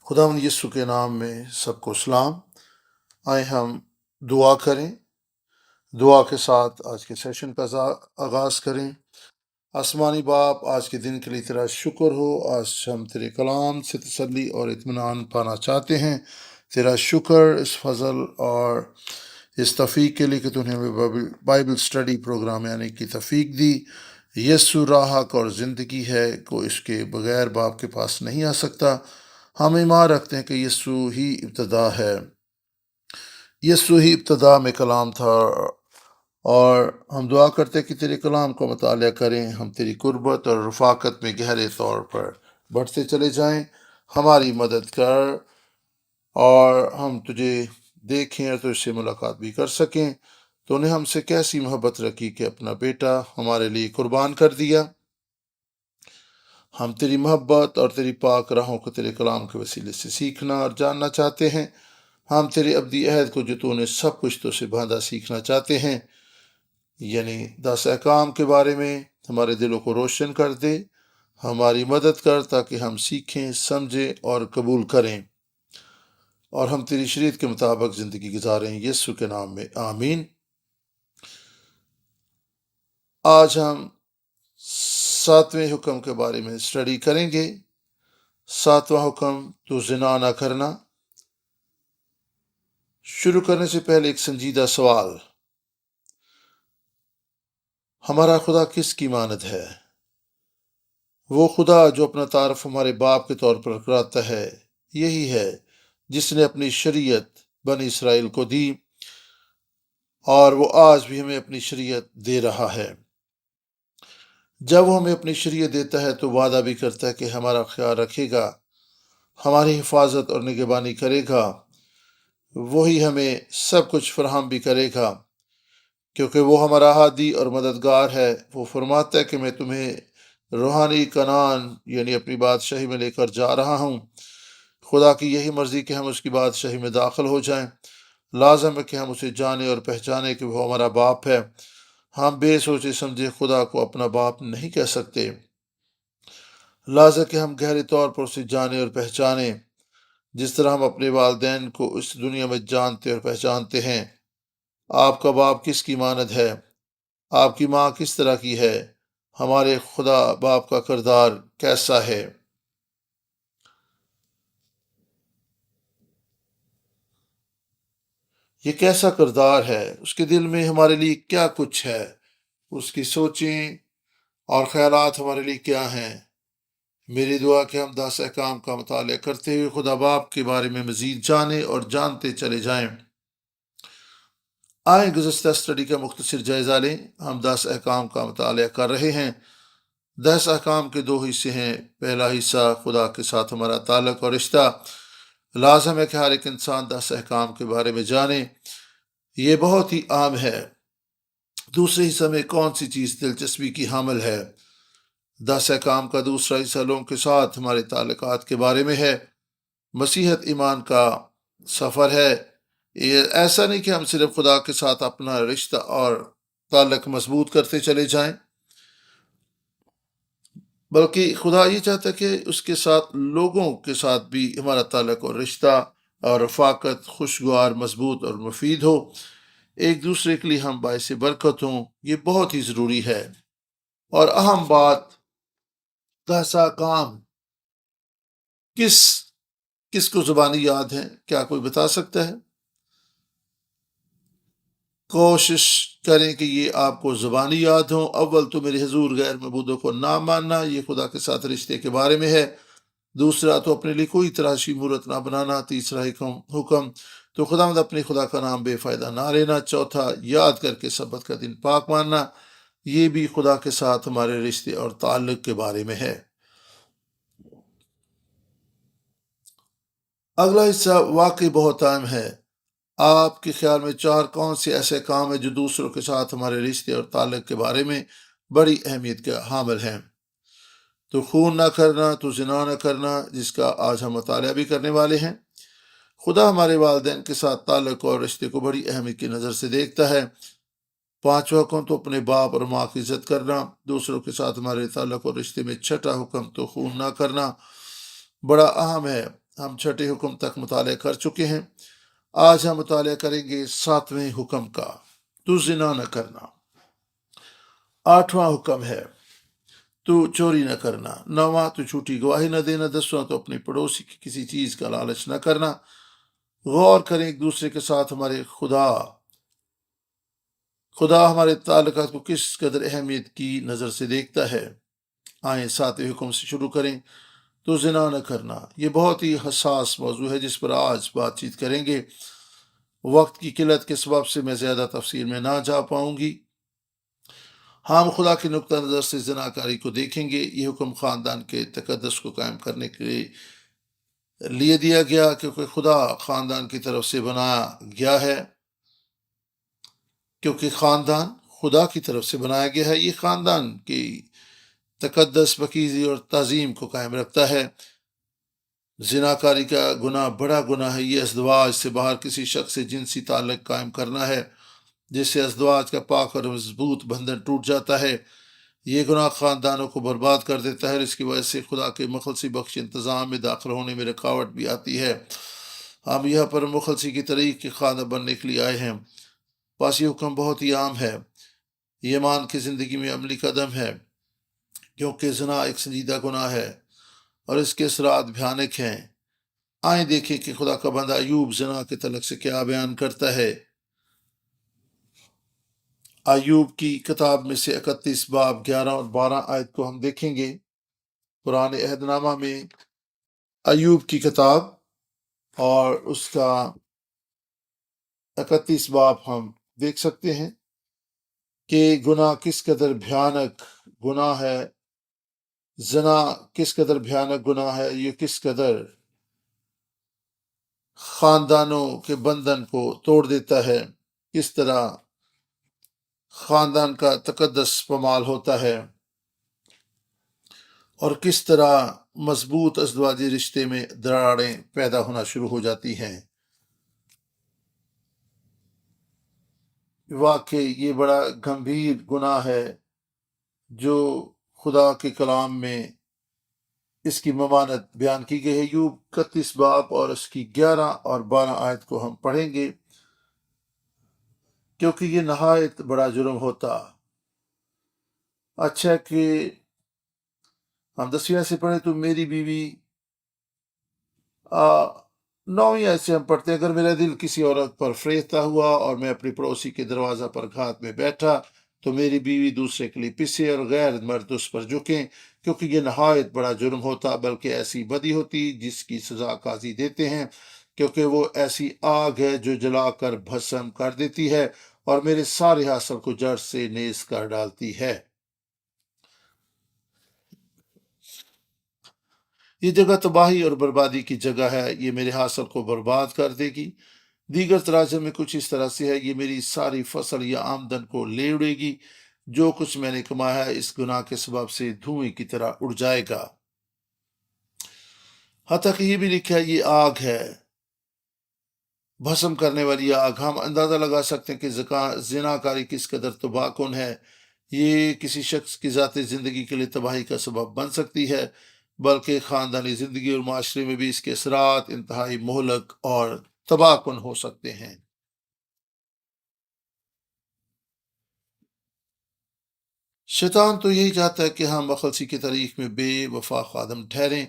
خداوند یسوع کے نام میں سب کو سلام۔ آئے ہم دعا کریں۔ دعا کے ساتھ آج کے سیشن کا آغاز کریں۔ آسمانی باپ، آج کے دن کے لیے تیرا شکر ہو۔ آج ہم تیرے کلام سے تسلی اور اطمینان پانا چاہتے ہیں۔ تیرا شکر اس فضل اور اس توفیق کے لیے کہ تو نے ہمیں بائبل سٹڈی پروگرام آنے کی توفیق دی۔ یسوع راہ حق اور زندگی ہے، کوئی اس کے بغیر باپ کے پاس نہیں آ سکتا۔ ہم ایمان رکھتے ہیں کہ یسوع ہی ابتدا ہے، یسوع ہی ابتدا میں کلام تھا، اور ہم دعا کرتے ہیں کہ تیرے کلام کو مطالعہ کریں، ہم تیری قربت اور رفاقت میں گہرے طور پر بڑھتے چلے جائیں۔ ہماری مدد کر اور ہم تجھے دیکھیں اور تجھ سے ملاقات بھی کر سکیں۔ تو نے ہم سے کیسی محبت رکھی کہ اپنا بیٹا ہمارے لیے قربان کر دیا۔ ہم تیری محبت اور تیری پاک راہوں کو تیرے کلام کے وسیلے سے سیکھنا اور جاننا چاہتے ہیں۔ ہم تیرے ابدی عہد کو جو تو نے سب کچھ تو سے باندھا سیکھنا چاہتے ہیں، یعنی 10 احکام کے بارے میں ہمارے دلوں کو روشن کر دے۔ ہماری مدد کر تاکہ ہم سیکھیں، سمجھیں اور قبول کریں، اور ہم تیری شریعت کے مطابق زندگی گزاریں۔ یسوع کے نام میں آمین۔ آج ہم 7ویں حکم کے بارے میں سٹڈی کریں گے۔ 7واں حکم، تو زنا نہ کرنا۔ شروع کرنے سے پہلے ایک سنجیدہ سوال: ہمارا خدا کس کی مانند ہے؟ وہ خدا جو اپنا تعارف ہمارے باپ کے طور پر کراتا ہے، یہی ہے جس نے اپنی شریعت بنی اسرائیل کو دی، اور وہ آج بھی ہمیں اپنی شریعت دے رہا ہے۔ جب وہ ہمیں اپنی شریعت دیتا ہے تو وعدہ بھی کرتا ہے کہ ہمارا خیال رکھے گا، ہماری حفاظت اور نگہبانی کرے گا۔ وہی ہمیں سب کچھ فراہم بھی کرے گا، کیونکہ وہ ہمارا ہادی اور مددگار ہے۔ وہ فرماتا ہے کہ میں تمہیں روحانی کنعان یعنی اپنی بادشاہی میں لے کر جا رہا ہوں۔ خدا کی یہی مرضی کہ ہم اس کی بادشاہی میں داخل ہو جائیں۔ لازم ہے کہ ہم اسے جانیں اور پہچانیں کہ وہ ہمارا باپ ہے۔ ہم بے سوچے سمجھے خدا کو اپنا باپ نہیں کہہ سکتے۔ لازم کہ ہم گہرے طور پر اسے جانیں اور پہچانیں، جس طرح ہم اپنے والدین کو اس دنیا میں جانتے اور پہچانتے ہیں۔ آپ کا باپ کس کی مانند ہے؟ آپ کی ماں کس طرح کی ہے؟ ہمارے خدا باپ کا کردار کیسا ہے؟ یہ کیسا کردار ہے؟ اس کے دل میں ہمارے لیے کیا کچھ ہے؟ اس کی سوچیں اور خیالات ہمارے لیے کیا ہیں؟ میری دعا کہ ہم 10 احکام کا مطالعہ کرتے ہوئے خدا باپ کے بارے میں مزید جانیں اور جانتے چلے جائیں۔ آئیں گزشتہ سٹڈی کا مختصر جائزہ لیں۔ ہم 10 احکام کا مطالعہ کر رہے ہیں۔ 10 احکام کے 2 حصے ہیں۔ پہلا حصہ خدا کے ساتھ ہمارا تعلق اور رشتہ۔ لازم ہے کہ ہر ایک انسان 10 احکام کے بارے میں جانے، یہ بہت ہی عام ہے۔ دوسرے حصہ میں کون سی چیز دلچسپی کی حامل ہے؟ 10 احکام کا دوسرا حصہ لوگوں کے ساتھ ہمارے تعلقات کے بارے میں ہے۔ مسیحت ایمان کا سفر ہے۔ یہ ایسا نہیں کہ ہم صرف خدا کے ساتھ اپنا رشتہ اور تعلق مضبوط کرتے چلے جائیں، بلکہ خدا یہ چاہتا ہے کہ اس کے ساتھ لوگوں کے ساتھ بھی ہمارا تعلق اور رشتہ اور رفاقت خوشگوار، مضبوط اور مفید ہو۔ ایک دوسرے کے لیے ہم باعث برکت ہوں، یہ بہت ہی ضروری ہے۔ اور اہم بات، 10 احکام کس کو زبانی یاد ہے؟ کیا کوئی بتا سکتا ہے؟ کوشش کریں کہ یہ آپ کو زبانی یاد ہوں۔ اول تو میرے حضور غیر معبودوں کو نہ ماننا، یہ خدا کے ساتھ رشتے کے بارے میں ہے۔ دوسرا تو اپنے لیے کوئی تراشی مورت نہ بنانا۔ تیسرا حکم تو خداوند اپنے خدا کا نام بے فائدہ نہ لینا۔ چوتھا، یاد کر کے سبت کا دن پاک ماننا، یہ بھی خدا کے ساتھ ہمارے رشتے اور تعلق کے بارے میں ہے۔ اگلا حصہ واقعی بہت اہم ہے۔ آپ کے خیال میں 4 کون سے ایسے کام ہیں جو دوسروں کے ساتھ ہمارے رشتے اور تعلق کے بارے میں بڑی اہمیت کے حامل ہیں؟ تو خون نہ کرنا، تو زنا نہ کرنا، جس کا آج ہم مطالعہ بھی کرنے والے ہیں۔ خدا ہمارے والدین کے ساتھ تعلق اور رشتے کو بڑی اہمیت کی نظر سے دیکھتا ہے۔ 5واں حکم تو اپنے باپ اور ماں کی عزت کرنا۔ دوسروں کے ساتھ ہمارے تعلق اور رشتے میں 6واں حکم تو خون نہ کرنا بڑا اہم ہے۔ ہم چھٹے حکم تک مطالعہ کر چکے ہیں۔ آج ہم مطالعہ کریں گے 7ویں حکم کا، تو زنا نہ کرنا۔ 8واں حکم ہے تو چوری نہ کرنا۔ 9واں تو جھوٹی گواہی نہ دینا۔ 10واں تو اپنے پڑوسی کی کسی چیز کا لالچ نہ کرنا۔ غور کریں ایک دوسرے کے ساتھ ہمارے خدا ہمارے تعلقات کو کس قدر اہمیت کی نظر سے دیکھتا ہے۔ آئیں 7ویں حکم سے شروع کریں، تو زنا نہ کرنا۔ یہ بہت ہی حساس موضوع ہے جس پر آج بات چیت کریں گے۔ وقت کی قلت کے سبب سے میں زیادہ تفصیل میں نہ جا پاؤں گی۔ ہم خدا کے نقطہ نظر سے زناکاری کو دیکھیں گے۔ یہ حکم خاندان کے تقدس کو قائم کرنے کے لیے دیا گیا، کیونکہ خدا خاندان کی طرف سے بنایا گیا ہے۔ کیونکہ خاندان خدا کی طرف سے بنایا گیا ہے، یہ خاندان کی تقدس، پاکیزگی اور تعظیم کو قائم رکھتا ہے۔ زناکاری کا گناہ بڑا گناہ ہے۔ یہ ازدواج سے باہر کسی شخص سے جنسی تعلق قائم کرنا ہے، جس سے ازدواج کا پاک اور مضبوط بندھن ٹوٹ جاتا ہے۔ یہ گناہ خاندانوں کو برباد کر دیتا ہے، اور اس کی وجہ سے خدا کے مخلصی بخش انتظام میں داخل ہونے میں رکاوٹ بھی آتی ہے۔ ہم یہاں پر مخلصی کی طریق کے خادم بننے کے لیے آئے ہیں۔ بس یہ حکم بہت ہی عام ہے، یہ ایمان کی زندگی میں عملی قدم ہے، کیونکہ زنا ایک سنجیدہ گناہ ہے اور اس کے اثرات بھیانک ہیں۔ آئیں دیکھیں کہ خدا کا بندہ ایوب زنا کے تعلق سے کیا بیان کرتا ہے۔ ایوب کی کتاب میں سے 31 باب 11 اور 12 آیت کو ہم دیکھیں گے۔ پرانے عہد نامہ میں ایوب کی کتاب اور اس کا 31 باب ہم دیکھ سکتے ہیں کہ گناہ کس قدر بھیانک گناہ ہے، زنا کس قدر بھیانک گناہ ہے، یہ کس قدر خاندانوں کے بندھن کو توڑ دیتا ہے، کس طرح خاندان کا تقدس پامال ہوتا ہے، اور کس طرح مضبوط ازدواجی رشتے میں دراڑیں پیدا ہونا شروع ہو جاتی ہیں۔ واقعی یہ بڑا گمبھیر گناہ ہے جو خدا کے کلام میں اس کی ممانت بیان کی گئی ہے۔ ایوب 31 باب اور اس کی 11 اور 12 آیت کو ہم پڑھیں گے، کیونکہ یہ نہایت بڑا جرم ہوتا۔ اچھا کہ ہم 10ویں سے پڑھیں، تو میری بیوی 9ویں آیت سے ہم پڑھتے ہیں، اگر میرا دل کسی عورت پر فریفتہ ہوا اور میں اپنی پڑوسی کے دروازہ پر گھات میں بیٹھا، تو میری بیوی دوسرے کے لیے پسے اور غیر مرد اس پر جھکیں، کیونکہ یہ نہایت بڑا جرم ہوتا، بلکہ ایسی بدی ہوتی جس کی سزا قاضی دیتے ہیں، کیونکہ وہ ایسی آگ ہے جو جلا کر بھسم کر دیتی ہے اور میرے سارے حاصل کو جڑ سے نیز کر ڈالتی ہے۔ یہ جگہ تباہی اور بربادی کی جگہ ہے، یہ میرے حاصل کو برباد کر دے گی۔ دیگر تراجم میں کچھ اس طرح سے ہے، یہ میری ساری فصل یا آمدن کو لے اڑے گی، جو کچھ میں نے کمایا ہے اس گناہ کے سبب سے دھوئیں کی طرح اڑ جائے گا۔ حتیٰ کہ یہ بھی لکھا ہے یہ آگ ہے، بھسم کرنے والی آگ۔ ہم اندازہ لگا سکتے ہیں کہ زناکاری کس قدر تباہ کن ہے۔ یہ کسی شخص کی ذاتی زندگی کے لیے تباہی کا سبب بن سکتی ہے، بلکہ خاندانی زندگی اور معاشرے میں بھی اس کے اثرات انتہائی مہلک اور تباہ کن ہو سکتے ہیں۔ شیطان تو یہی چاہتا ہے کہ ہم مخلصی کی تاریخ میں بے وفا خادم ٹھہریں،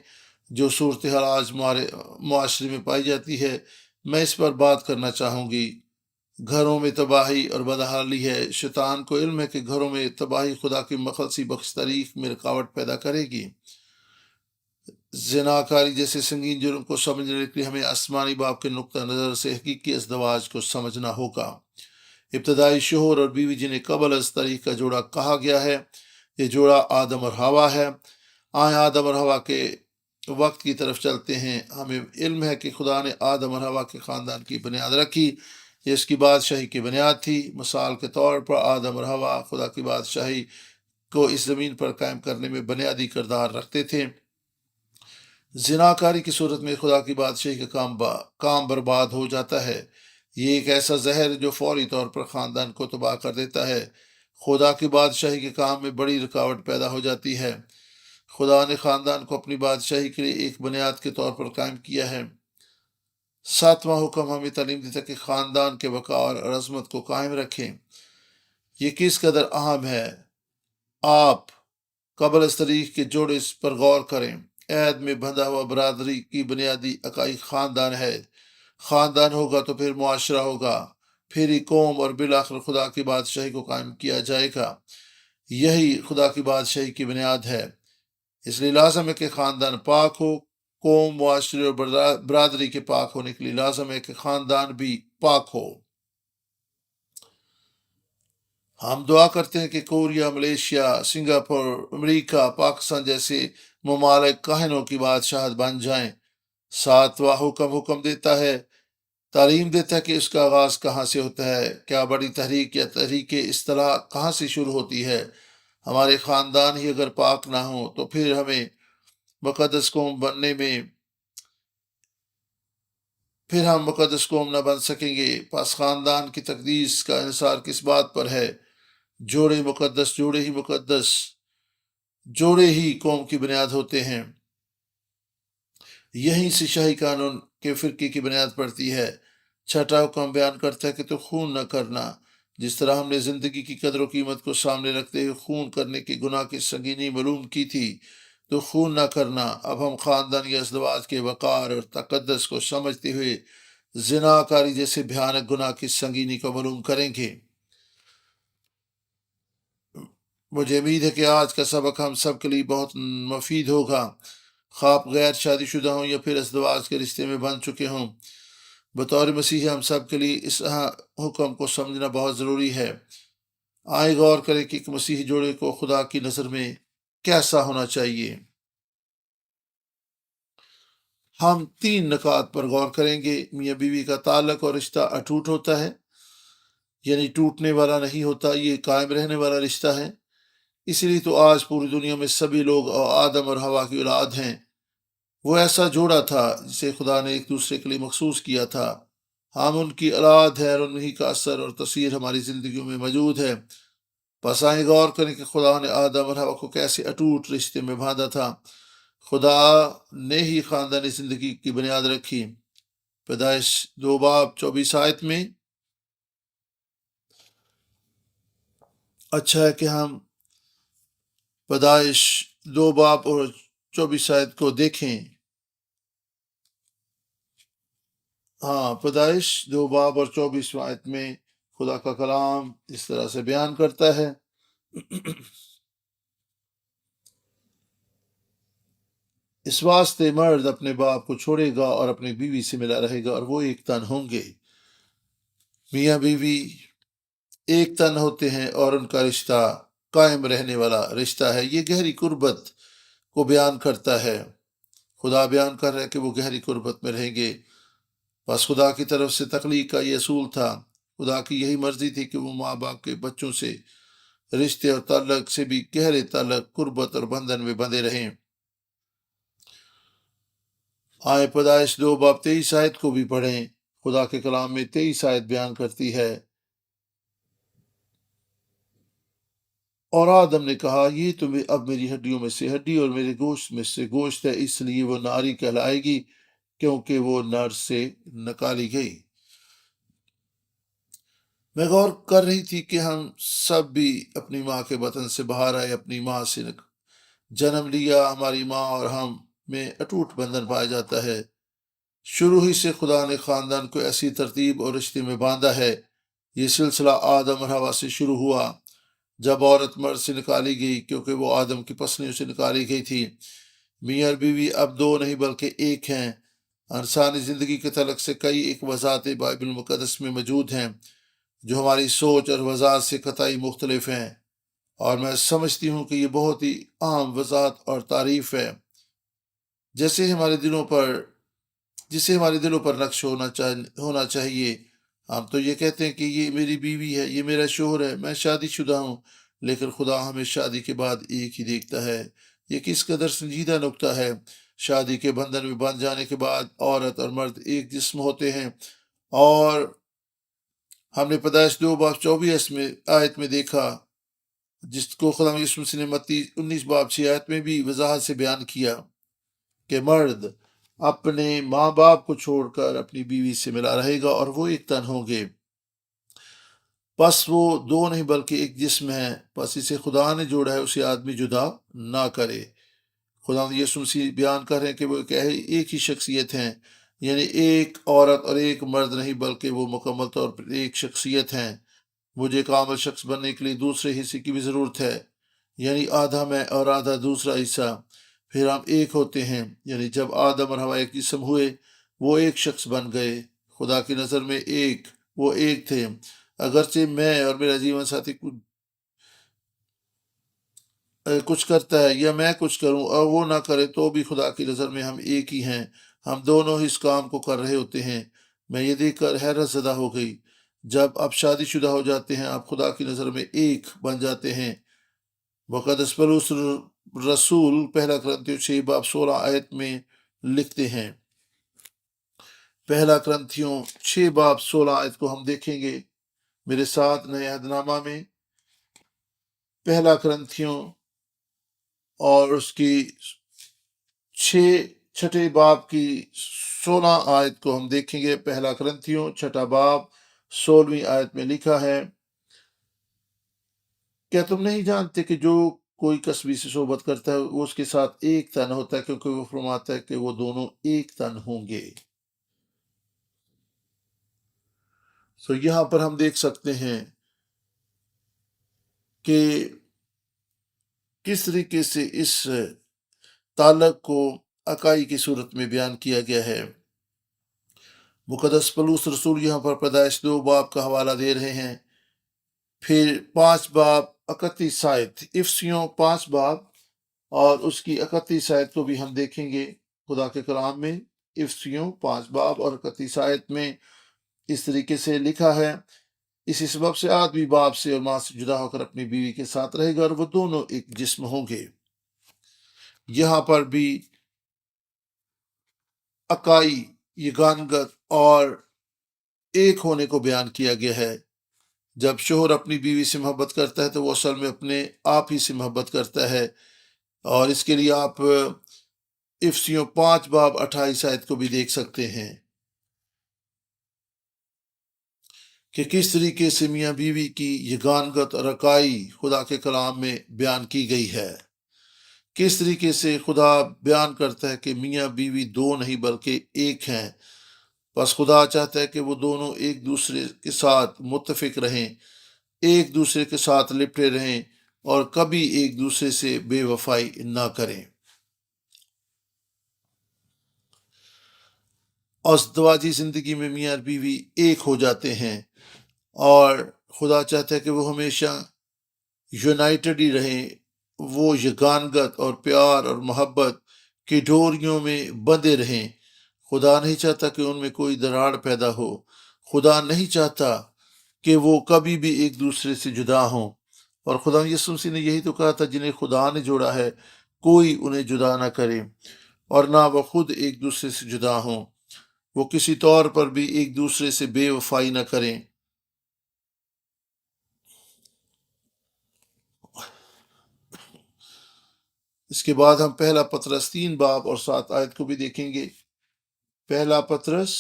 جو صورتحال آج ہمارے معاشرے میں پائی جاتی ہے۔ میں اس پر بات کرنا چاہوں گی۔ گھروں میں تباہی اور بدحالی ہے۔ شیطان کو علم ہے کہ گھروں میں تباہی خدا کی مخلصی بخش تاریخ میں رکاوٹ پیدا کرے گی۔ زناکاری جیسے سنگین جرم کو سمجھنے کے لیے ہمیں آسمانی باپ کے نقطہ نظر سے حقیقی ازدواج کو سمجھنا ہوگا۔ ابتدائی شوہر اور بیوی جنہیں قبل از تاریخ کا جوڑا کہا گیا ہے، یہ جوڑا آدم اور حوا ہے۔ آئیں آدم اور حوا کے وقت کی طرف چلتے ہیں۔ ہمیں علم ہے کہ خدا نے آدم اور حوا کے خاندان کی بنیاد رکھی، یہ اس کی بادشاہی کی بنیاد تھی۔ مثال کے طور پر آدم اور حوا خدا کی بادشاہی کو اس زمین پر قائم کرنے میں بنیادی کردار رکھتے تھے۔ زناکاری کی صورت میں خدا کی بادشاہی کا کام برباد ہو جاتا ہے۔ یہ ایک ایسا زہر ہے جو فوری طور پر خاندان کو تباہ کر دیتا ہے۔ خدا کی بادشاہی کے کام میں بڑی رکاوٹ پیدا ہو جاتی ہے۔ خدا نے خاندان کو اپنی بادشاہی کے لیے ایک بنیاد کے طور پر قائم کیا ہے۔ ساتواں حکم ہمیں تعلیم دیتا ہے کہ خاندان کے وقار اور عظمت کو قائم رکھیں۔ یہ کس قدر اہم ہے۔ آپ قبل از تاریخ کے جوڑے اس پر غور کریں۔ عہد میں بندھا ہوا برادری کی بنیادی اکائی خاندان ہے۔ خاندان ہوگا تو پھر معاشرہ ہوگا، پھر ہی قوم، اور بالآخر خدا کی بادشاہی کو قائم کیا جائے گا۔ یہی خدا کی بادشاہی کی بنیاد ہے۔ اس لیے لازم ہے کہ خاندان پاک ہو۔ قوم، معاشرے اور برادری کے پاک ہونے کے لیے لازم ہے کہ خاندان بھی پاک ہو۔ ہم دعا کرتے ہیں کہ کوریا، ملیشیا، سنگاپور، امریکہ، پاکستان جیسے ممالک کاہنوں کی بادشاہت بن جائیں۔ ساتواں حکم دیتا ہے، تعلیم دیتا ہے کہ اس کا آغاز کہاں سے ہوتا ہے۔ کیا بڑی تحریک یا تحریک اصطلاح کہاں سے شروع ہوتی ہے؟ ہمارے خاندان ہی اگر پاک نہ ہوں تو پھر ہمیں مقدس قوم بننے میں پھر ہم مقدس قوم نہ بن سکیں گے۔ پس خاندان کی تقدیس کا انحصار کس بات پر ہے؟ جوڑے ہی قوم کی بنیاد ہوتے ہیں۔ یہیں سے شاہی قانون کے فرقے کی بنیاد پڑتی ہے۔ چھٹا حکم بیان کرتا ہے کہ تو خون نہ کرنا۔ جس طرح ہم نے زندگی کی قدر و قیمت کو سامنے رکھتے ہوئے خون کرنے کے گناہ کی سنگینی معلوم کی تھی، تو خون نہ کرنا، اب ہم خاندانی ازدواج کے وقار اور تقدس کو سمجھتے ہوئے زنا کاری جیسے بھیانک گناہ کی سنگینی کو معلوم کریں گے۔ مجھے امید ہے کہ آج کا سبق ہم سب کے لیے بہت مفید ہوگا، خواہ آپ غیر شادی شدہ ہوں یا پھر ازدواج کے رشتے میں بن چکے ہوں۔ بطور مسیحی ہم سب کے لیے اس حکم کو سمجھنا بہت ضروری ہے۔ آئیں غور کریں کہ ایک مسیحی جوڑے کو خدا کی نظر میں کیسا ہونا چاہیے۔ ہم 3 نکات پر غور کریں گے۔ میاں بیوی کا تعلق اور رشتہ اٹوٹ ہوتا ہے، یعنی ٹوٹنے والا نہیں ہوتا، یہ قائم رہنے والا رشتہ ہے۔ اسی لیے تو آج پوری دنیا میں سبھی لوگ آدم اور ہوا کی اولاد ہیں۔ وہ ایسا جوڑا تھا جسے خدا نے ایک دوسرے کے لیے مخصوص کیا تھا۔ ہم ان کی اولاد ہے اور انہی کا اثر اور تاثیر ہماری زندگیوں میں موجود ہے۔ پس آئیں غور کریں کہ خدا نے آدم اور ہوا کو کیسے اٹوٹ رشتے میں باندھا تھا۔ خدا نے ہی خاندانی زندگی کی بنیاد رکھی۔ پیدائش 2:24 میں اچھا ہے کہ ہم پیدائش 2:24 کو دیکھیں۔ پیدائش 2:24 میں خدا کا کلام اس طرح سے بیان کرتا ہے۔ اس واسطے مرد اپنے باپ کو چھوڑے گا اور اپنی بیوی سے ملا رہے گا اور وہ ایک تن ہوں گے۔ میاں بیوی ایک تن ہوتے ہیں اور ان کا رشتہ قائم رہنے والا رشتہ ہے۔ یہ گہری قربت کو بیان کرتا ہے۔ خدا بیان کر رہا ہے کہ وہ گہری قربت میں رہیں گے۔ بس خدا کی طرف سے تخلیق کا یہ اصول تھا۔ خدا کی یہی مرضی تھی کہ وہ ماں باپ کے بچوں سے رشتے اور تعلق سے بھی گہرے تعلق، قربت اور بندھن میں بندھے رہیں۔ آئے پیدائش 2:23 کو بھی پڑھیں۔ خدا کے کلام میں 23 بیان کرتی ہے، اور آدم نے کہا، یہ تو اب میری ہڈیوں میں سے ہڈی اور میرے گوشت میں سے گوشت ہے، اس لیے وہ ناری کہلائے گی، کیونکہ وہ نر سے نکالی گئی۔ میں غور کر رہی تھی کہ ہم سب بھی اپنی ماں کے بطن سے باہر آئے، اپنی ماں سے جنم لیا۔ ہماری ماں اور ہم میں اٹوٹ بندھن پایا جاتا ہے۔ شروع ہی سے خدا نے خاندان کو ایسی ترتیب اور رشتے میں باندھا ہے۔ یہ سلسلہ آدم اور ہوا سے شروع ہوا، جب عورت مرد سے نکالی گئی، کیونکہ وہ آدم کی پسلیوں سے نکالی گئی تھی۔ میاں اور بیوی اب 2 نہیں بلکہ ایک ہیں۔ انسانی زندگی کے تعلق سے کئی ایک وضاحتیں بائبل مقدس میں موجود ہیں جو ہماری سوچ اور وضاحت سے قطعی مختلف ہیں، اور میں سمجھتی ہوں کہ یہ بہت ہی عام وضاحت اور تعریف ہے جسے ہمارے دلوں پر نقش ہونا چاہیے۔ ہم تو یہ کہتے ہیں کہ یہ میری بیوی ہے، یہ میرا شوہر ہے، میں شادی شدہ ہوں، لیکن خدا ہمیں شادی کے بعد ایک ہی دیکھتا ہے۔ یہ کس قدر سنجیدہ نکتہ ہے۔ شادی کے بندھن میں بندھ جانے کے بعد عورت اور مرد ایک جسم ہوتے ہیں، اور ہم نے پیدائش 2:24 میں دیکھا جس کو خدا یسوع مسیح نے متی 19 باب 6 آیت میں بھی وضاحت سے بیان کیا کہ مرد اپنے ماں باپ کو چھوڑ کر اپنی بیوی سے ملا رہے گا اور وہ ایک تن ہوں گے، پس وہ دو نہیں بلکہ ایک جسم ہے، پس اسے خدا نے جوڑا ہے اسے آدمی جدا نہ کرے۔ خدا یسوع مسیح بیان کر رہے ہیں کہ وہ ایک ہی شخصیت ہیں، یعنی ایک عورت اور ایک مرد نہیں بلکہ وہ مکمل طور پر ایک شخصیت ہیں۔ مجھے کامل شخص بننے کے لیے دوسرے حصے کی بھی ضرورت ہے، یعنی آدھا میں اور آدھا دوسرا حصہ، پھر ہم ایک ہوتے ہیں۔ یعنی جب آدم اور حوا ایک جسم ہوئے وہ ایک شخص بن گئے، خدا کی نظر میں وہ ایک تھے۔ اگرچہ میں اور میرا جیون ساتھی کچھ کرتا ہے یا میں کچھ کروں اور وہ نہ کرے تو بھی خدا کی نظر میں ہم ایک ہی ہیں، ہم دونوں اس کام کو کر رہے ہوتے ہیں۔ میں یہ دیکھ کر حیرت زدہ ہو گئی، جب آپ شادی شدہ ہو جاتے ہیں آپ خدا کی نظر میں ایک بن جاتے ہیں۔ مقدس پولس رسول پہلا کرنتھیوں 6 باب 16 آیت میں لکھتے ہیں، پہلا کرنتھیوں 6 باب 16 آیت کو ہم دیکھیں گے میرے ساتھ نئے عہد نامہ میں۔ پہلا کرنتھیوں اور اس کی چھٹے باب کی 16 آیت کو ہم دیکھیں گے۔ پہلا کرنتھیوں چھٹا باب 16ویں آیت میں لکھا ہے، کیا تم نہیں جانتے کہ جو کوئی کسبی سے صحبت کرتا ہے وہ اس کے ساتھ ایک تن ہوتا ہے، کیونکہ وہ فرماتا ہے کہ وہ دونوں ایک تن ہوں گے۔ تو یہاں پر ہم دیکھ سکتے ہیں کہ کس طریقے سے اس تعلق کو اکائی کی صورت میں بیان کیا گیا ہے۔ مقدس پولس رسول یہاں پر پیدائش 2 باب کا حوالہ دے رہے ہیں، پھر 5 باب 31 آیت، افسیوں 5 باب اور اس کی 31 آیت کو بھی ہم دیکھیں گے خدا کے کلام میں۔ افسیوں 5 باب اور 31 آیت میں اس طریقے سے لکھا ہے، اسی سبب سے آدمی باپ سے اور ماں سے جدا ہو کر اپنی بیوی کے ساتھ رہے گا اور وہ دونوں ایک جسم ہوں گے۔ یہاں پر بھی اکائی، یگانگت اور ایک ہونے کو بیان کیا گیا ہے۔ جب شوہر اپنی بیوی سے محبت کرتا ہے تو وہ اصل میں اپنے آپ ہی سے محبت کرتا ہے، اور اس کے لیے آپ افسیوں 5 باب 28 آیت کو بھی دیکھ سکتے ہیں کہ کس طریقے سے میاں بیوی کی یگانگت اور اکائی خدا کے کلام میں بیان کی گئی ہے۔ کس طریقے سے خدا بیان کرتا ہے کہ میاں بیوی دو نہیں بلکہ ایک ہیں، بس خدا چاہتا ہے کہ وہ دونوں ایک دوسرے کے ساتھ متفق رہیں، ایک دوسرے کے ساتھ لپٹے رہیں اور کبھی ایک دوسرے سے بے وفائی نہ کریں۔ ازدواجی زندگی میں میاں اور بیوی ایک ہو جاتے ہیں اور خدا چاہتا ہے کہ وہ ہمیشہ یونائٹڈ ہی رہیں، وہ یگانگت اور پیار اور محبت کی ڈوریوں میں بندھے رہیں۔ خدا نہیں چاہتا کہ ان میں کوئی دراڑ پیدا ہو، خدا نہیں چاہتا کہ وہ کبھی بھی ایک دوسرے سے جدا ہوں، اور خدا یسوع مسیح نے یہی تو کہا تھا، جنہیں خدا نے جوڑا ہے کوئی انہیں جدا نہ کرے، اور نہ وہ خود ایک دوسرے سے جدا ہوں، وہ کسی طور پر بھی ایک دوسرے سے بے وفائی نہ کریں۔ اس کے بعد ہم پہلا پطرس 3 باب اور 7 آیت کو بھی دیکھیں گے۔ پہلا پطرس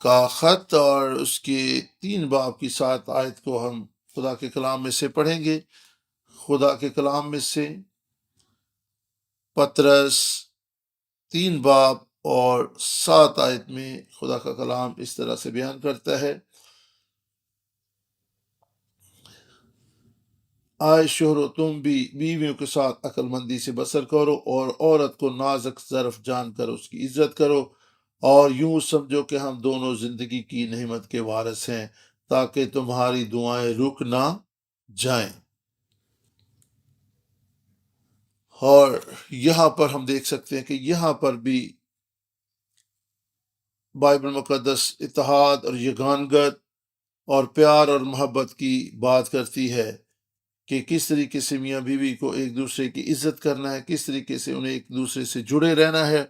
کا خط اور اس کے 3 باب کی 7 آیت کو ہم خدا کے کلام میں سے پڑھیں گے۔ خدا کے کلام میں سے پطرس 3 باب اور 7 آیت میں خدا کا کلام اس طرح سے بیان کرتا ہے، آئے شوہرو تم بھی بیویوں کے ساتھ عقل مندی سے بسر کرو اور عورت کو نازک ظرف جان کر اس کی عزت کرو، اور یوں سمجھو کہ ہم دونوں زندگی کی نعمت کے وارث ہیں، تاکہ تمہاری دعائیں رک نہ جائیں۔ اور یہاں پر ہم دیکھ سکتے ہیں کہ یہاں پر بھی بائبل مقدس اتحاد اور یگانگت اور پیار اور محبت کی بات کرتی ہے کہ کس طریقے سے میاں بیوی کو ایک دوسرے کی عزت کرنا ہے، کس طریقے سے انہیں ایک دوسرے سے جڑے رہنا ہے،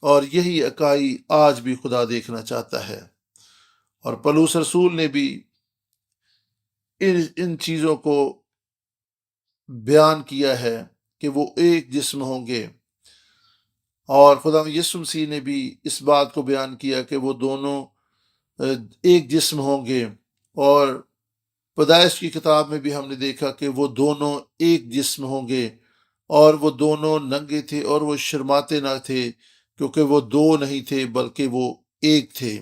اور یہی اکائی آج بھی خدا دیکھنا چاہتا ہے۔ اور پولس رسول نے بھی ان چیزوں کو بیان کیا ہے کہ وہ ایک جسم ہوں گے، اور خدا یسوع مسیح نے بھی اس بات کو بیان کیا کہ وہ دونوں ایک جسم ہوں گے، اور پیدائش کی کتاب میں بھی ہم نے دیکھا کہ وہ دونوں ایک جسم ہوں گے، اور وہ دونوں ننگے تھے اور وہ شرماتے نہ تھے، کیونکہ وہ دو نہیں تھے بلکہ وہ ایک تھے۔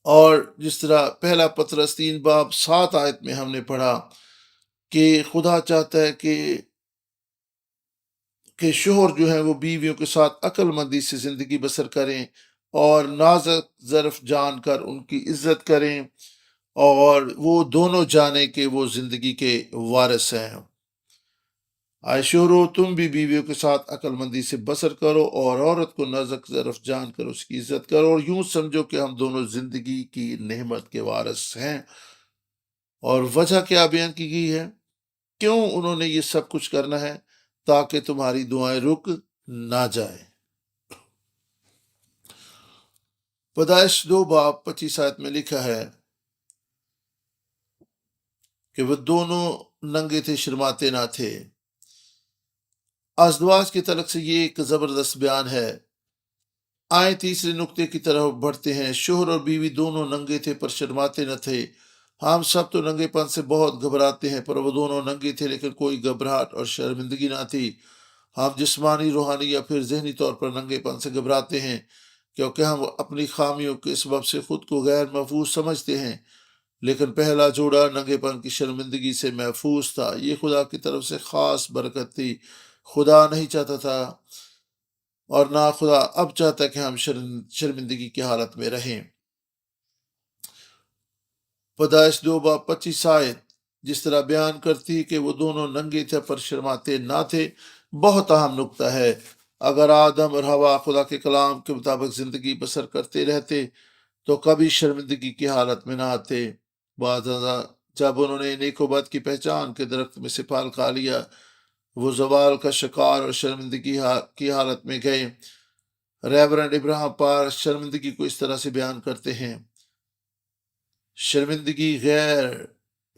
اور جس طرح پہلا پطرس 3:7 میں ہم نے پڑھا کہ خدا چاہتا ہے کہ شوہر جو ہیں وہ بیویوں کے ساتھ عقل مندی سے زندگی بسر کریں، اور نازک ظرف جان کر ان کی عزت کریں، اور وہ دونوں جانیں کہ وہ زندگی کے وارث ہیں۔ آئے شوہرو، تم بھی بیویوں کے ساتھ عقل مندی سے بسر کرو، اور عورت کو نازک ظرف جان کر اس کی عزت کرو، اور یوں سمجھو کہ ہم دونوں زندگی کی نعمت کے وارث ہیں۔ اور وجہ کیا بیان کی گئی ہے؟ کیوں انہوں نے یہ سب کچھ کرنا ہے؟ تاکہ تمہاری دعائیں رک نہ جائیں۔ پیدائش 2:25 میں لکھا ہے کہ وہ دونوں ننگے تھے، شرماتے نہ تھے۔ ازدواج کے تعلق سے یہ ایک زبردست بیان ہے۔ آئے تیسرے نقطے کی طرف بڑھتے ہیں۔ شوہر اور بیوی دونوں ننگے تھے پر شرماتے نہ تھے۔ ہم سب تو ننگے پن سے بہت گھبراتے ہیں، پر وہ دونوں ننگے تھے لیکن کوئی گھبراہٹ اور شرمندگی نہ تھی۔ ہم جسمانی، روحانی یا پھر ذہنی طور پر ننگے پن سے گھبراتے ہیں کیونکہ ہم اپنی خامیوں کے سبب سے خود کو غیر محفوظ سمجھتے ہیں، لیکن پہلا جوڑا ننگے پن کی شرمندگی سے محفوظ تھا۔ یہ خدا کی طرف سے خاص برکت تھی۔ خدا نہیں چاہتا تھا، اور نہ خدا اب چاہتا کہ ہم شرمندگی کی حالت میں رہیں۔ پیدائش 2:25 جس طرح بیان کرتی کہ وہ دونوں ننگے تھے پر شرماتے نہ تھے، بہت اہم نقطہ ہے۔ اگر آدم اور حوا خدا کے کلام کے مطابق زندگی بسر کرتے رہتے تو کبھی شرمندگی کی حالت میں نہ آتے۔ بعد ازاں جب انہوں نے نیک و بد کی پہچان کے درخت میں سے پھل کھا لیا، وہ زوال کا شکار اور شرمندگی کی حالت میں گئے۔ ریورنڈ ابراہم پار شرمندگی کو اس طرح سے بیان کرتے ہیں: شرمندگی غیر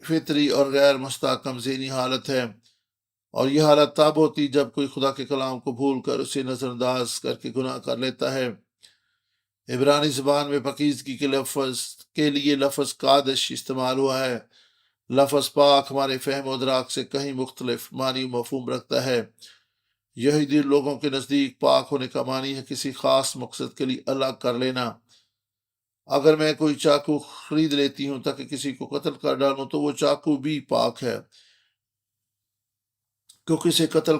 فطری اور غیر مستحکم ذہنی حالت ہے، اور یہ حالت تب ہوتی جب کوئی خدا کے کلام کو بھول کر اسے نظر انداز کر کے گناہ کر لیتا ہے۔ عبرانی زبان میں پاکیزگی کے لیے لفظ قادش استعمال ہوا ہے۔ لفظ پاک ہمارے فہم و ادراک سے کہیں مختلف معنی و مفہوم رکھتا ہے۔ یہودی لوگوں کے نزدیک پاک ہونے کا معنی ہے کسی خاص مقصد کے لیے الگ کر لینا۔ اگر میں کوئی چاقو خرید لیتی ہوں تاکہ کسی کو قتل کر ڈالوں تو وہ چاقو بھی پاک ہے، کیونکہ اسے قتل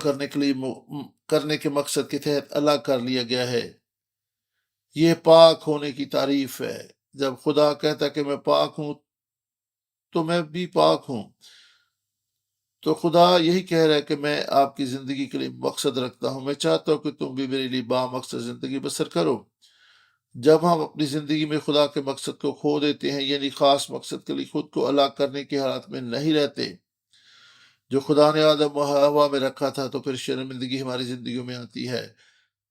کرنے کے مقصد کے تحت الگ کر لیا گیا ہے۔ یہ پاک ہونے کی تعریف ہے۔ جب خدا کہتا کہ میں پاک ہوں تو میں بھی پاک ہوں، تو خدا یہی کہہ رہا ہے کہ میں آپ کی زندگی کے لیے مقصد رکھتا ہوں۔ میں چاہتا ہوں کہ تم بھی میرے لیے بامقصد زندگی بسر کرو۔ جب ہم اپنی زندگی میں خدا کے مقصد کو کھو دیتے ہیں، یعنی خاص مقصد کے لیے خود کو الگ کرنے کی حالت میں نہیں رہتے جو خدا نے آدم و حوا میں رکھا تھا، تو پھر شرمندگی ہماری زندگیوں میں آتی ہے،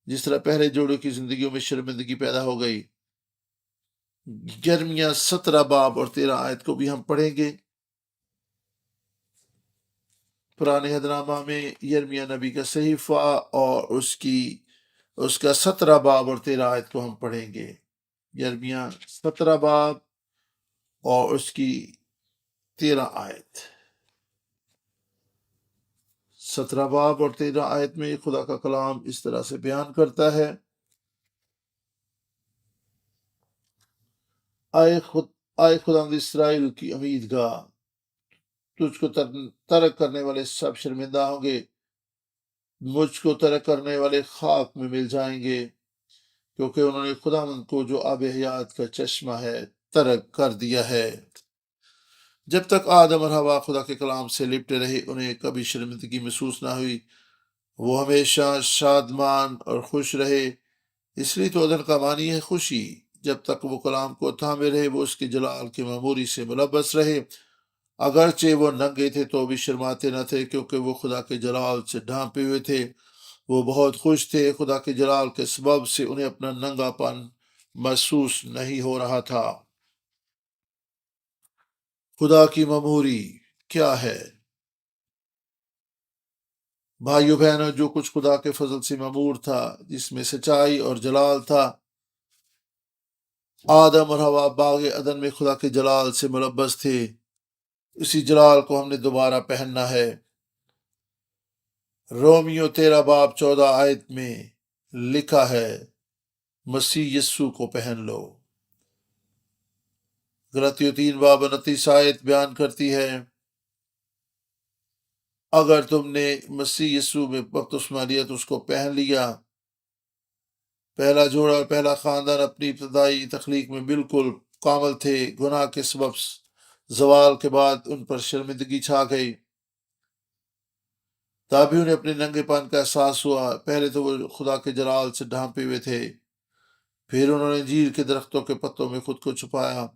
جس طرح پہلے جوڑوں کی زندگیوں میں شرمندگی پیدا ہو گئی۔ یرمیہ 17:13 کو بھی ہم پڑھیں گے۔ پرانے عہد میں یرمیہ نبی کا صحیفہ اور اس کا 17:13 کو ہم پڑھیں گے۔ یرمیہ 17 اور اس کی 13 اور 13 میں خدا کا کلام اس طرح سے بیان کرتا ہے: آئے خدا اسرائیل کی امید گاہ، تجھ کو ترک کرنے والے سب شرمندہ ہوں گے، مجھ کو ترک کرنے والے خاک میں مل جائیں گے، کیونکہ انہوں نے خداوند کو جو آب حیات کا چشمہ ہے ترک کر دیا ہے۔ جب تک آدم اور حوا خدا کے کلام سے لپٹے رہے، انہیں کبھی شرمندگی محسوس نہ ہوئی۔ وہ ہمیشہ شادمان اور خوش رہے۔ اس لیے تو عدن کا معنی ہے خوشی۔ جب تک وہ کلام کو تھامے رہے، وہ اس کے جلال کی معموری سے ملبس رہے۔ اگرچہ وہ ننگے تھے تو بھی شرماتے نہ تھے، کیونکہ وہ خدا کے جلال سے ڈھانپے ہوئے تھے۔ وہ بہت خوش تھے۔ خدا کے جلال کے سبب سے انہیں اپنا ننگا پن محسوس نہیں ہو رہا تھا۔ خدا کی مموری کیا ہے؟ بھائیو بہنوں، جو کچھ خدا کے فضل سے ممور تھا، جس میں سچائی اور جلال تھا، آدم اور حوا باغ عدن میں خدا کے جلال سے ملبس تھے، اسی جلال کو ہم نے دوبارہ پہننا ہے۔ رومیو 13 باب 14 آیت میں لکھا ہے، مسیح یسو کو پہن لو۔ غلطیوں 3 باب 29 آیت بیان کرتی ہے، اگر تم نے مسیح یسو میں بپتسمہ لیا تو اس کو پہن لیا۔ پہلا جوڑا اور پہلا خاندان اپنی ابتدائی تخلیق میں بالکل کامل تھے۔ گناہ کے سبب زوال کے بعد ان پر شرمندگی چھا گئی، تبھی انہیں اپنے ننگے پن کا احساس ہوا۔ پہلے تو وہ خدا کے جلال سے ڈھانپے ہوئے تھے، پھر انہوں نے انجیر کے درختوں کے پتوں میں خود کو چھپایا۔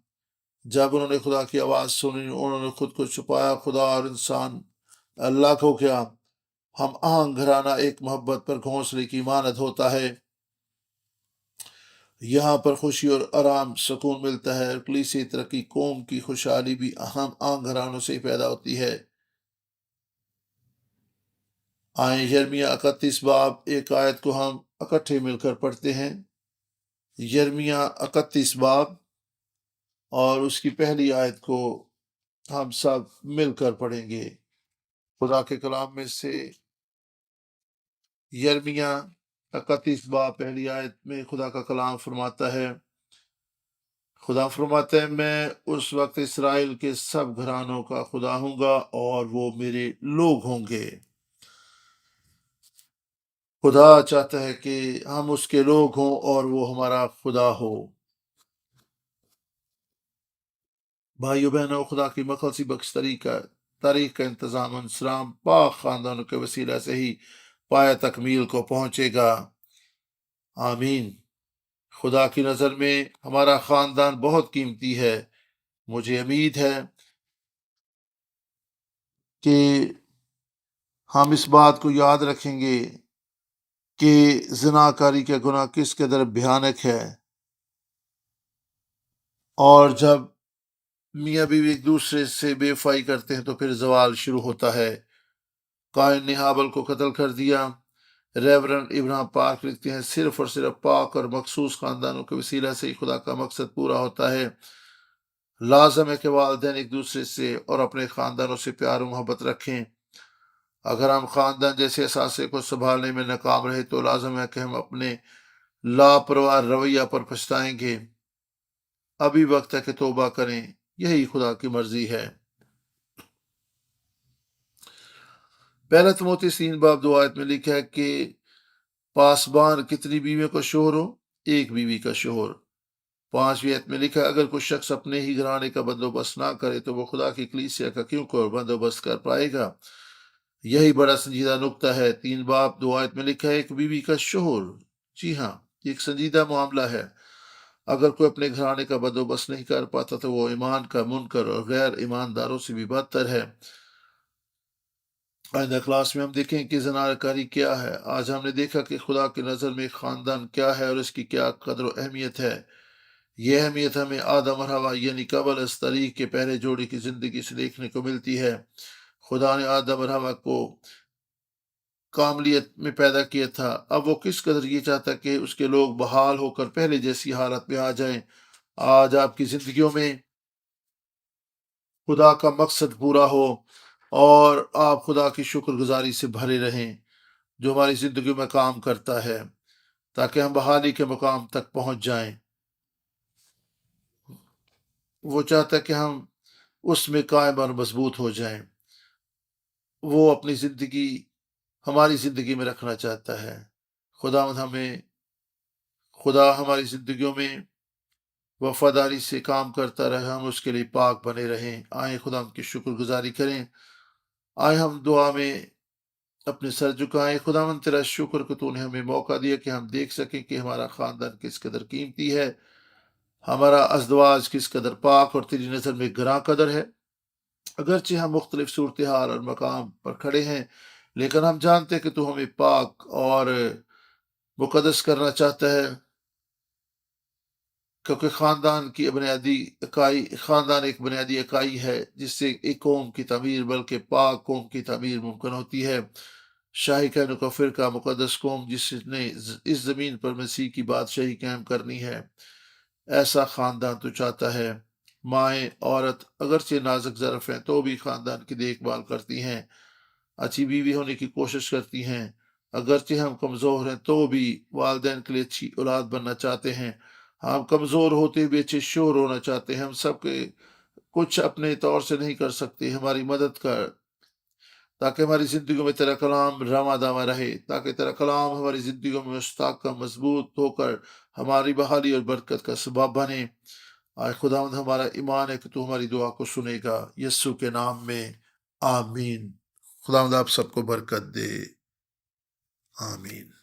جب انہوں نے خدا کی آواز سنی، انہوں نے خود کو چھپایا۔ خدا اور انسان اللہ کو کیا ہم آہنگ گھرانہ ایک محبت پر گھونسلے کی مانند ہوتا ہے۔ یہاں پر خوشی اور آرام سکون ملتا ہے، اور کلیسیائی ترقی قوم کی خوشحالی بھی اہم آہنگ گھرانوں سے ہی پیدا ہوتی ہے۔ آئیں یرمیہ 31 باب 1 آیت کو ہم اکٹھے مل کر پڑھتے ہیں۔ یرمیہ 31 باب اور اس کی پہلی آیت کو ہم سب مل کر پڑھیں گے۔ خدا کے کلام میں سے یرمیہ 31 باب پہلی آیت میں خدا کا کلام فرماتا ہے، خدا فرماتا ہے، میں اس وقت اسرائیل کے سب گھرانوں کا خدا ہوں گا اور وہ میرے لوگ ہوں گے۔ خدا چاہتا ہے کہ ہم اس کے لوگ ہوں اور وہ ہمارا خدا ہو۔ بھائیو بہنوں، خدا کی مخلصی بخش تاریخ کا انتظام انسلام پاک خاندانوں کے وسیلہ سے ہی پایا تکمیل کو پہنچے گا۔ آمین۔ خدا کی نظر میں ہمارا خاندان بہت قیمتی ہے۔ مجھے امید ہے کہ ہم اس بات کو یاد رکھیں گے کہ زناکاری کا گناہ کس قدر بھیانک ہے، اور جب میاں بیوی ایک دوسرے سے بے وفائی کرتے ہیں تو پھر زوال شروع ہوتا ہے۔ قائن نے ہابل کو قتل کر دیا۔ ریورنڈ ابراہم پاک لکھتے ہیں، صرف اور صرف پاک اور مخصوص خاندانوں کے وسیلہ سے ہی خدا کا مقصد پورا ہوتا ہے۔ لازم ہے کہ والدین ایک دوسرے سے اور اپنے خاندانوں سے پیار و محبت رکھیں۔ اگر ہم خاندان جیسے اثاثے کو سنبھالنے میں ناکام رہے تو لازم ہے کہ ہم اپنے لاپرواہ رویہ پر پچھتائیں گے۔ ابھی وقت ہے کہ توبہ کریں، یہی خدا کی مرضی ہے۔ پہلا تموتی 3 باب 2 آیت میں لکھا ہے کہ پاسبان کتنی بیویوں کا شوہر ہو؟ ایک بیوی کا شوہر۔ 5ویں آیت میں لکھا ہے، اگر کوئی شخص اپنے ہی گھرانے کا بندوبست نہ کرے تو وہ خدا کی کلیسیا کا کیوں کر بندوبست کر پائے گا؟ یہی بڑا سنجیدہ نکتہ ہے۔ 3 باب 2 آیت میں لکھا ہے، ایک بیوی کا شوہر۔ جی ہاں، یہ ایک سنجیدہ معاملہ ہے۔ اگر کوئی اپنے گھرانے کا بندوبست نہیں کر پاتا تو وہ ایمان کا منکر اور غیر ایمانداروں سے بھی بدتر ہے۔ آئندہ کلاس میں ہم دیکھیں کہ زناکاری کیا ہے۔ آج ہم نے دیکھا کہ خدا کی نظر میں خاندان کیا ہے اور اس کی کیا قدر و اہمیت ہے۔ یہ اہمیت ہمیں آدم اور حوا یعنی قبل از تاریخ کے پہلے جوڑے کی زندگی سے دیکھنے کو ملتی ہے۔ خدا نے آدم اور حوا کو کاملیت میں پیدا کیا تھا، اب وہ کس قدر یہ چاہتا کہ اس کے لوگ بحال ہو کر پہلے جیسی حالت میں آ جائیں۔ آج آپ کی زندگیوں میں خدا کا مقصد پورا ہو اور آپ خدا کی شکر گزاری سے بھرے رہیں جو ہماری زندگی میں کام کرتا ہے، تاکہ ہم بحالی کے مقام تک پہنچ جائیں۔ وہ چاہتا ہے کہ ہم اس میں قائم اور مضبوط ہو جائیں۔ وہ اپنی زندگی ہماری زندگی میں رکھنا چاہتا ہے۔ خدا ہماری زندگیوں میں وفاداری سے کام کرتا رہے، ہم اس کے لیے پاک بنے رہیں۔ آئیں خدا ہم کی شکر گزاری کریں۔ آئیں ہم دعا میں اپنے سر جھکائیں۔ خدا من تیرا شکر کہ تو نے ہمیں موقع دیا کہ ہم دیکھ سکیں کہ ہمارا خاندان کس قدر قیمتی ہے، ہمارا ازدواج کس قدر پاک اور تیری نظر میں گراں قدر ہے۔ اگرچہ ہم مختلف صورتحال اور مقام پر کھڑے ہیں، لیکن ہم جانتے ہیں کہ تو ہمیں پاک اور مقدس کرنا چاہتا ہے۔ کیونکہ خاندان ایک بنیادی اکائی ہے جس سے ایک قوم کی تعمیر بلکہ پاک قوم کی تعمیر ممکن ہوتی ہے۔ شاہی کہنوں کا فرقہ مقدس قوم جس نے اس زمین پر مسیح کی بادشاہی قائم کرنی ہے، ایسا خاندان تو چاہتا ہے۔ مائیں عورت اگرچہ نازک ظرف ہیں تو بھی خاندان کی دیکھ بھال کرتی ہیں، اچھی بیوی ہونے کی کوشش کرتی ہیں۔ اگرچہ ہم کمزور ہیں تو بھی والدین کے لیے اچھی اولاد بننا چاہتے ہیں۔ ہم کمزور ہوتے ہوئے اچھے شوہر ہونا چاہتے ہیں۔ ہم سب کے کچھ اپنے طور سے نہیں کر سکتے، ہماری مدد کر تاکہ ہماری زندگیوں میں تیرا کلام رواں داواں رہے، تاکہ تیرا کلام ہماری زندگیوں میں مستحکم مضبوط ہو کر ہماری بحالی اور برکت کا سبب بنے۔ آئے خداوند، ہمارا ایمان ہے کہ تو ہماری دعا کو سنے گا، یسوع کے نام میں آمین۔ خداوند آپ سب کو برکت دے، آمین۔